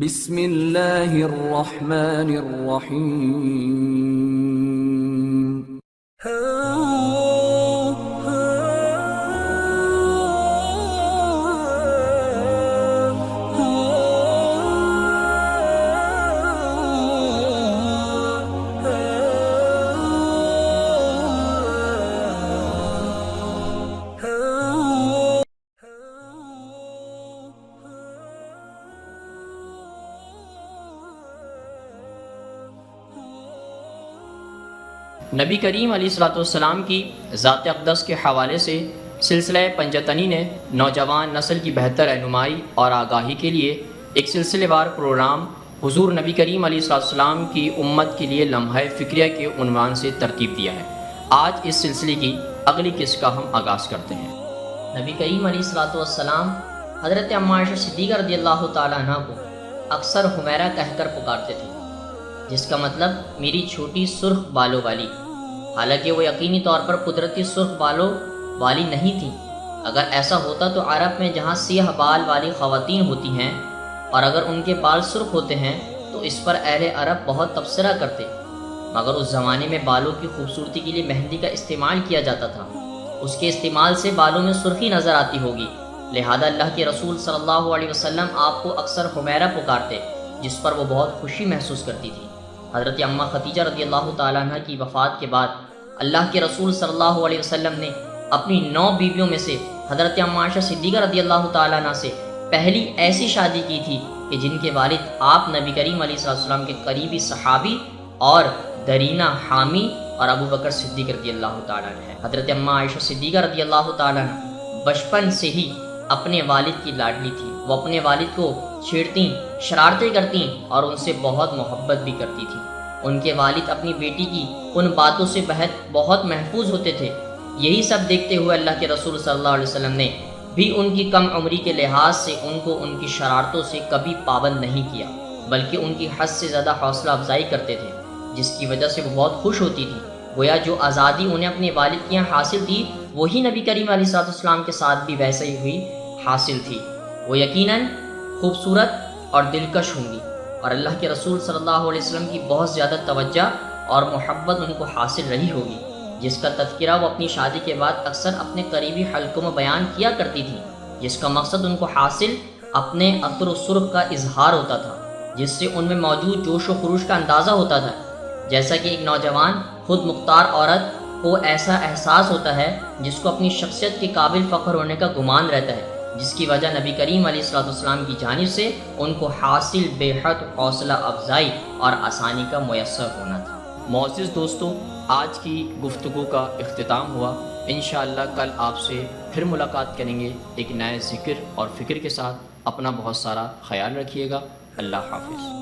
بسم اللہ الرحمن الرحیم۔ نبی کریم علیہ الصلوۃ والسلام کی ذات اقدس کے حوالے سے سلسلہ پنجتنی نے نوجوان نسل کی بہتر رہنمائی اور آگاہی کے لیے ایک سلسلے وار پروگرام حضور نبی کریم علیہ الصلوۃ والسلام کی امت کے لیے لمحہ فکریہ کے عنوان سے ترتیب دیا ہے۔ آج اس سلسلے کی اگلی قسط کا ہم آغاز کرتے ہیں۔ نبی کریم علیہ الصلوۃ والسلام حضرت اما عائشہ صدیقہ رضی اللہ تعالیٰ عنہ کو اکثر حمیرہ کہہ کر پکارتے تھے، جس کا مطلب میری چھوٹی سرخ بالوں والی۔ حالانکہ وہ یقینی طور پر قدرتی سرخ بالوں والی نہیں تھیں۔ اگر ایسا ہوتا تو عرب میں جہاں سیاہ بال والی خواتین ہوتی ہیں اور اگر ان کے بال سرخ ہوتے ہیں تو اس پر اہل عرب بہت تبصرہ کرتے، مگر اس زمانے میں بالوں کی خوبصورتی کے لیے مہندی کا استعمال کیا جاتا تھا۔ اس کے استعمال سے بالوں میں سرخی نظر آتی ہوگی، لہذا اللہ کے رسول صلی اللہ علیہ وسلم آپ کو اکثر حمیرہ پکارتے، جس پر وہ بہت خوشی محسوس کرتی تھی۔ حضرت اماں ختیجہ رضی اللہ تعالیٰ عنہ کی وفات کے بعد اللہ کے رسول صلی اللہ علیہ وسلم نے اپنی 9 بیویوں میں سے حضرت اماں عائشہ صدیقہ رضی اللہ تعالیٰ عنہ سے پہلی ایسی شادی کی تھی کہ جن کے والد آپ نبی کریم علیہ السلام کے قریبی صحابی اور درینہ حامی اور ابو بکر صدیق رضی اللہ تعالیٰ عنہ ہیں۔ حضرت اماں عائشہ صدیقہ رضی اللہ تعالیٰ عنہ بچپن سے ہی اپنے والد کی لاڈلی تھی۔ وہ اپنے والد کو چھیڑتیں، شرارتیں کرتیں اور ان سے بہت محبت بھی کرتی تھی۔ ان کے والد اپنی بیٹی کی ان باتوں سے بہت محفوظ ہوتے تھے۔ یہی سب دیکھتے ہوئے اللہ کے رسول صلی اللہ علیہ وسلم نے بھی ان کی کم عمری کے لحاظ سے ان کو ان کی شرارتوں سے کبھی پابند نہیں کیا، بلکہ ان کی حد سے زیادہ حوصلہ افزائی کرتے تھے، جس کی وجہ سے وہ بہت خوش ہوتی تھی۔ گویا جو آزادی انہیں اپنے والد کے یہاں حاصل تھی وہی نبی کریم علیہ السلام کے ساتھ بھی ویسے ہی ہوئی حاصل تھی۔ وہ یقیناً خوبصورت اور دلکش ہوں گی، اور اللہ کے رسول صلی اللہ علیہ وسلم کی بہت زیادہ توجہ اور محبت ان کو حاصل رہی ہوگی، جس کا تذکرہ وہ اپنی شادی کے بعد اکثر اپنے قریبی حلقوں میں بیان کیا کرتی تھی، جس کا مقصد ان کو حاصل اپنے عطر و سرخ کا اظہار ہوتا تھا، جس سے ان میں موجود جوش و خروش کا اندازہ ہوتا تھا۔ جیسا کہ ایک نوجوان خود مختار عورت کو ایسا احساس ہوتا ہے جس کو اپنی شخصیت کے قابل فخر ہونے کا گمان رہتا ہے، جس کی وجہ نبی کریم علیہ السلام کی جانب سے ان کو حاصل بے حد حوصلہ افزائی اور آسانی کا میسر ہونا تھا۔ معزز دوستوں، آج کی گفتگو کا اختتام ہوا۔ انشاءاللہ کل آپ سے پھر ملاقات کریں گے ایک نئے ذکر اور فکر کے ساتھ۔ اپنا بہت سارا خیال رکھیے گا۔ اللہ حافظ۔